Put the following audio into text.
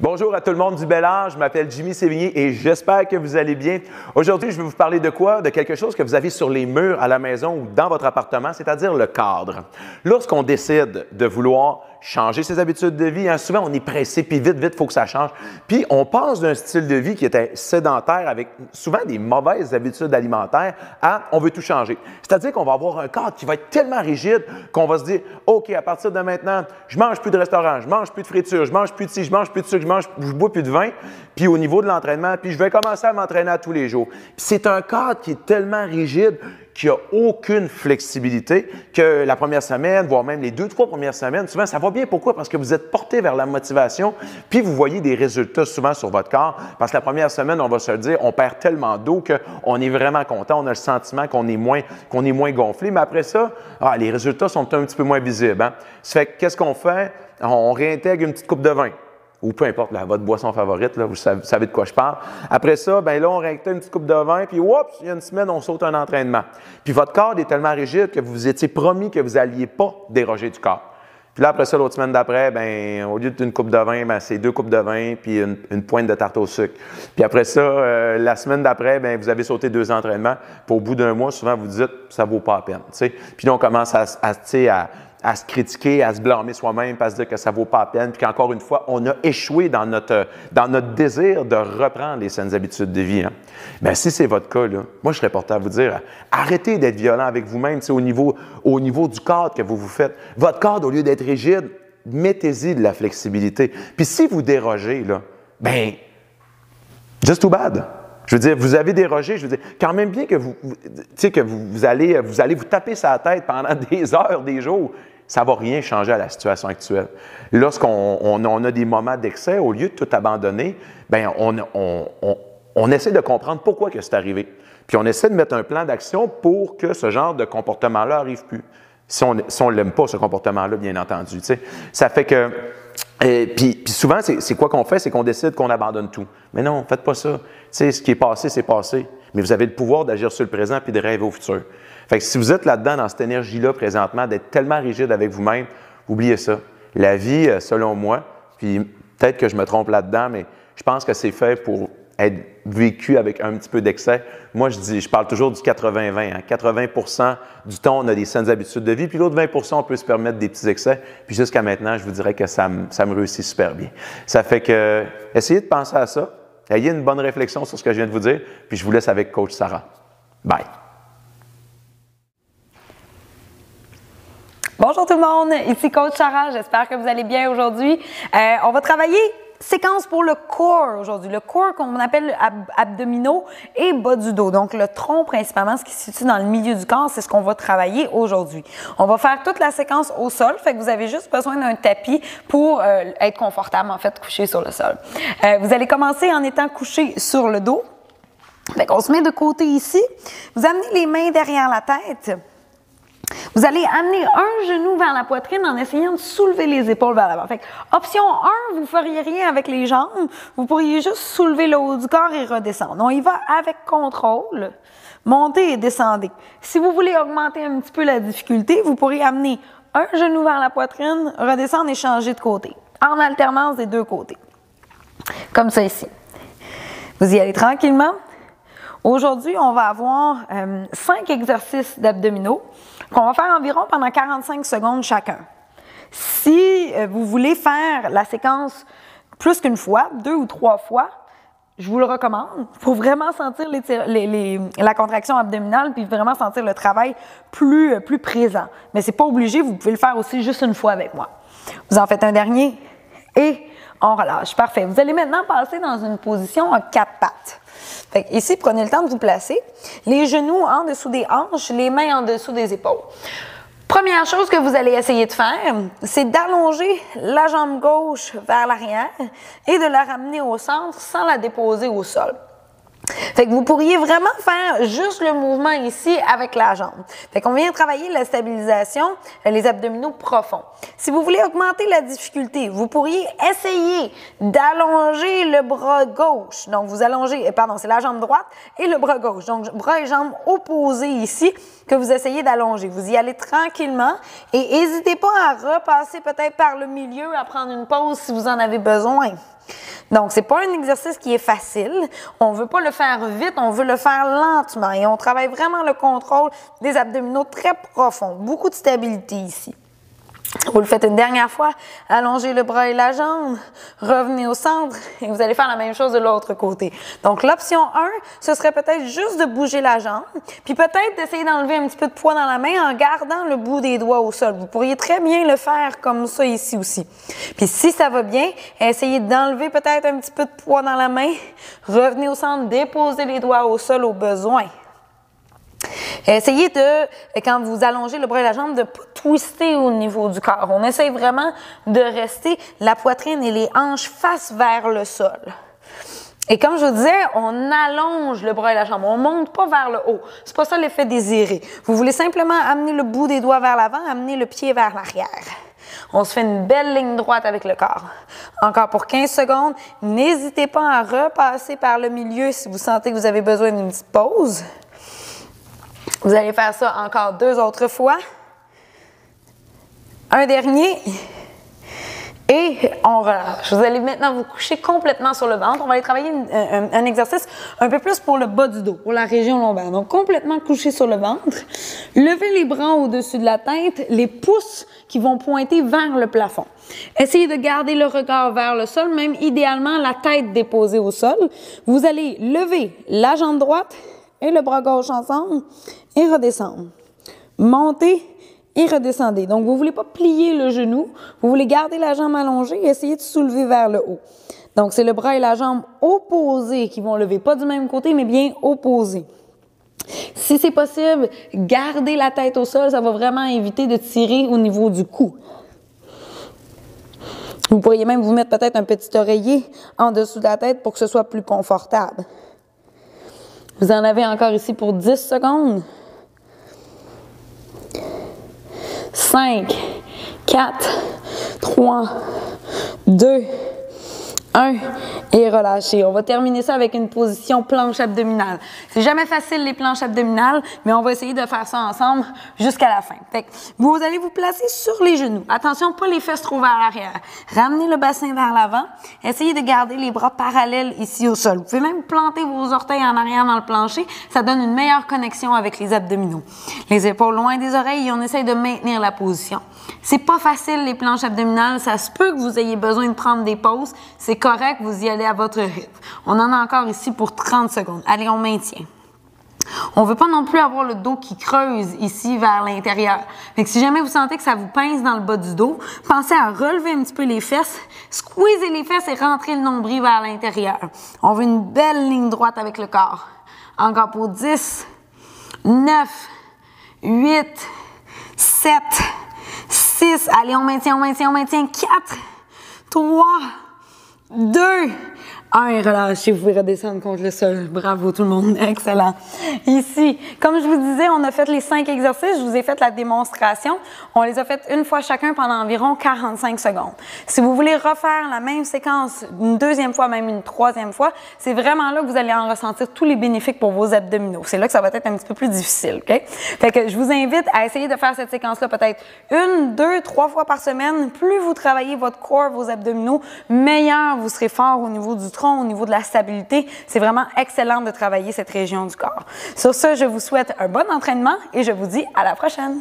Bonjour à tout le monde du bel âge, je m'appelle Jimmy Sévigné et j'espère que vous allez bien. Aujourd'hui, je vais vous parler de quoi? De quelque chose que vous avez sur les murs à la maison ou dans votre appartement, c'est-à-dire le cadre. Lorsqu'on décide de vouloir changer ses habitudes de vie, souvent on est pressé, puis vite, il faut que ça change. Puis on passe d'un style de vie qui était sédentaire avec souvent des mauvaises habitudes alimentaires à on veut tout changer. C'est-à-dire qu'on va avoir un cadre qui va être tellement rigide qu'on va se dire « OK, à partir de maintenant, je mange plus de restaurant, je mange plus de friture, je mange plus de ci, je mange plus de sucre, je bois plus de vin. » Puis au niveau de l'entraînement, puis je vais commencer à m'entraîner à tous les jours. Puis c'est un cadre qui est tellement rigide qu'il n'y a aucune flexibilité, que la première semaine, voire même les 2-3 premières semaines, souvent ça va bien. Pourquoi? Parce que vous êtes porté vers la motivation, puis vous voyez des résultats souvent sur votre corps. Parce que la première semaine, on va se le dire, on perd tellement d'eau qu'on est vraiment content, on a le sentiment qu'on est moins gonflé. Mais après ça, les résultats sont un petit peu moins visibles. Ça fait que qu'est-ce qu'on fait? On réintègre une petite coupe de vin. Ou peu importe, votre boisson favorite, là, vous savez de quoi je parle. Après ça, bien là, on réintègre une petite coupe de vin, puis oups, il y a une semaine, on saute un entraînement. Puis votre corps est tellement rigide que vous vous étiez promis que vous n'alliez pas déroger du corps. Puis là, après ça, l'autre semaine d'après, bien, au lieu d'une coupe de vin, bien, c'est 2 coupes de vin puis une pointe de tarte au sucre. Puis après ça, la semaine d'après, bien, vous avez sauté 2 entraînements. Puis au bout d'un mois, souvent, vous dites « ça ne vaut pas la peine ». Puis là, on commence à se critiquer, à se blâmer soi-même, à se dire que ça ne vaut pas la peine, puis qu'encore une fois, on a échoué dans notre désir de reprendre les saines habitudes de vie. Bien, si c'est votre cas, là, moi, je serais porté à vous dire, arrêtez d'être violent avec vous-même au niveau du cadre que vous vous faites. Votre cadre, au lieu d'être rigide, mettez-y de la flexibilité. Puis si vous dérogez, là, bien, just too bad. Je veux dire, vous avez dérogé, je veux dire, quand même bien que vous allez vous taper sa tête pendant des heures, des jours, ça ne va rien changer à la situation actuelle. Lorsqu'on a des moments d'excès, au lieu de tout abandonner, bien, on essaie de comprendre pourquoi que c'est arrivé. Puis on essaie de mettre un plan d'action pour que ce genre de comportement-là n'arrive plus. Si on ne l'aime pas, ce comportement-là, bien entendu. Ça fait que... Puis souvent, c'est quoi qu'on fait? C'est qu'on décide qu'on abandonne tout. Mais non, faites pas ça. Ce qui est passé, c'est passé. Mais vous avez le pouvoir d'agir sur le présent puis de rêver au futur. Fait que si vous êtes là-dedans, dans cette énergie-là présentement, d'être tellement rigide avec vous-même, oubliez ça. La vie, selon moi, puis peut-être que je me trompe là-dedans, mais je pense que c'est fait pour être vécu avec un petit peu d'excès. Moi, je parle toujours du 80-20. 80% du temps, on a des saines habitudes de vie, puis l'autre 20%, on peut se permettre des petits excès. Puis jusqu'à maintenant, je vous dirais que ça me réussit super bien. Ça fait que, essayez de penser à ça. Ayez une bonne réflexion sur ce que je viens de vous dire, puis je vous laisse avec Coach Sarah. Bye! Bonjour tout le monde, ici Coach Sarah, j'espère que vous allez bien aujourd'hui. On va travailler séquence pour le core aujourd'hui, le core qu'on appelle abdominaux et bas du dos. Donc le tronc principalement, ce qui se situe dans le milieu du corps, c'est ce qu'on va travailler aujourd'hui. On va faire toute la séquence au sol, fait que vous avez juste besoin d'un tapis pour être confortable, en fait, couché sur le sol. Vous allez commencer en étant couché sur le dos. Fait qu'on se met de côté ici. Vous amenez les mains derrière la tête. Vous allez amener un genou vers la poitrine en essayant de soulever les épaules vers l'avant. Fait que, option 1, vous ne feriez rien avec les jambes. Vous pourriez juste soulever le haut du corps et redescendre. On y va avec contrôle. Montez et descendez. Si vous voulez augmenter un petit peu la difficulté, vous pourriez amener un genou vers la poitrine, redescendre et changer de côté. En alternance des deux côtés. Comme ça ici. Vous y allez tranquillement. Aujourd'hui, on va avoir 5 exercices d'abdominaux qu'on va faire environ pendant 45 secondes chacun. Si vous voulez faire la séquence plus qu'une fois, 2 ou 3 fois, je vous le recommande pour vraiment sentir la contraction abdominale puis vraiment sentir le travail plus présent. Mais c'est pas obligé, vous pouvez le faire aussi juste une fois avec moi. Vous en faites un dernier et on relâche. Parfait. Vous allez maintenant passer dans une position en 4 pattes. Fait que ici, prenez le temps de vous placer. Les genoux en dessous des hanches, les mains en dessous des épaules. Première chose que vous allez essayer de faire, c'est d'allonger la jambe gauche vers l'arrière et de la ramener au centre sans la déposer au sol. Fait que vous pourriez vraiment faire juste le mouvement ici avec la jambe. Fait qu'on vient travailler la stabilisation, les abdominaux profonds. Si vous voulez augmenter la difficulté, vous pourriez essayer d'allonger le bras gauche. Donc, vous allongez, pardon, c'est la jambe droite et le bras gauche. Donc, bras et jambes opposés ici que vous essayez d'allonger. Vous y allez tranquillement et n'hésitez pas à repasser peut-être par le milieu, à prendre une pause si vous en avez besoin. Donc, c'est pas un exercice qui est facile. On veut pas le faire vite, on veut le faire lentement. Et on travaille vraiment le contrôle des abdominaux très profond. Beaucoup de stabilité ici. Vous le faites une dernière fois, allongez le bras et la jambe, revenez au centre et vous allez faire la même chose de l'autre côté. Donc, l'option 1, ce serait peut-être juste de bouger la jambe, puis peut-être d'essayer d'enlever un petit peu de poids dans la main en gardant le bout des doigts au sol. Vous pourriez très bien le faire comme ça ici aussi. Puis si ça va bien, essayez d'enlever peut-être un petit peu de poids dans la main, revenez au centre, déposez les doigts au sol au besoin. Essayez de, quand vous allongez le bras et la jambe, de ne pas twister au niveau du corps. On essaye vraiment de rester la poitrine et les hanches face vers le sol. Et comme je vous disais, on allonge le bras et la jambe. On ne monte pas vers le haut. C'est pas ça l'effet désiré. Vous voulez simplement amener le bout des doigts vers l'avant, amener le pied vers l'arrière. On se fait une belle ligne droite avec le corps. Encore pour 15 secondes. N'hésitez pas à repasser par le milieu si vous sentez que vous avez besoin d'une petite pause. Vous allez faire ça encore 2 autres fois. Un dernier. Et on relâche. Vous allez maintenant vous coucher complètement sur le ventre. On va aller travailler un exercice un peu plus pour le bas du dos, pour la région lombaire. Donc, complètement couché sur le ventre. Levez les bras au-dessus de la tête, les pouces qui vont pointer vers le plafond. Essayez de garder le regard vers le sol, même idéalement la tête déposée au sol. Vous allez lever la jambe droite et le bras gauche ensemble et redescendre. Montez et redescendez. Donc, vous ne voulez pas plier le genou, vous voulez garder la jambe allongée et essayer de soulever vers le haut. Donc, c'est le bras et la jambe opposés qui vont lever, pas du même côté, mais bien opposés. Si c'est possible, gardez la tête au sol, ça va vraiment éviter de tirer au niveau du cou. Vous pourriez même vous mettre peut-être un petit oreiller en dessous de la tête pour que ce soit plus confortable. Vous en avez encore ici pour 10 secondes. 5, 4, 3, 2, 1 et relâchez. On va terminer ça avec une position planche abdominale. C'est jamais facile les planches abdominales, mais on va essayer de faire ça ensemble jusqu'à la fin. Fait que vous allez vous placer sur les genoux. Attention, pas les fesses trop vers l'arrière. Ramenez le bassin vers l'avant. Essayez de garder les bras parallèles ici au sol. Vous pouvez même planter vos orteils en arrière dans le plancher. Ça donne une meilleure connexion avec les abdominaux. Les épaules loin des oreilles et on essaye de maintenir la position. C'est pas facile les planches abdominales. Ça se peut que vous ayez besoin de prendre des pauses. C'est correct, vous y allez à votre rythme. On en a encore ici pour 30 secondes. Allez, on maintient. On ne veut pas non plus avoir le dos qui creuse ici vers l'intérieur. Fait que si jamais vous sentez que ça vous pince dans le bas du dos, pensez à relever un petit peu les fesses, squeezer les fesses et rentrer le nombril vers l'intérieur. On veut une belle ligne droite avec le corps. Encore pour 10, 9, 8, 7, 6. Allez, on maintient, on maintient, on maintient. 4, 3, 2, 1 et relâchez, vous pouvez redescendre contre le sol. Bravo tout le monde, excellent. Ici, comme je vous disais, on a fait les 5 exercices, je vous ai fait la démonstration. On les a fait une fois chacun pendant environ 45 secondes. Si vous voulez refaire la même séquence une deuxième fois, même une troisième fois, c'est vraiment là que vous allez en ressentir tous les bénéfices pour vos abdominaux. C'est là que ça va être un petit peu plus difficile, OK? Fait que je vous invite à essayer de faire cette séquence-là peut-être 1, 2, 3 fois par semaine. Plus vous travaillez votre corps, vos abdominaux, meilleur vous serez fort au niveau du tronc, au niveau de la stabilité. C'est vraiment excellent de travailler cette région du corps. Sur ce, je vous souhaite un bon entraînement et je vous dis à la prochaine.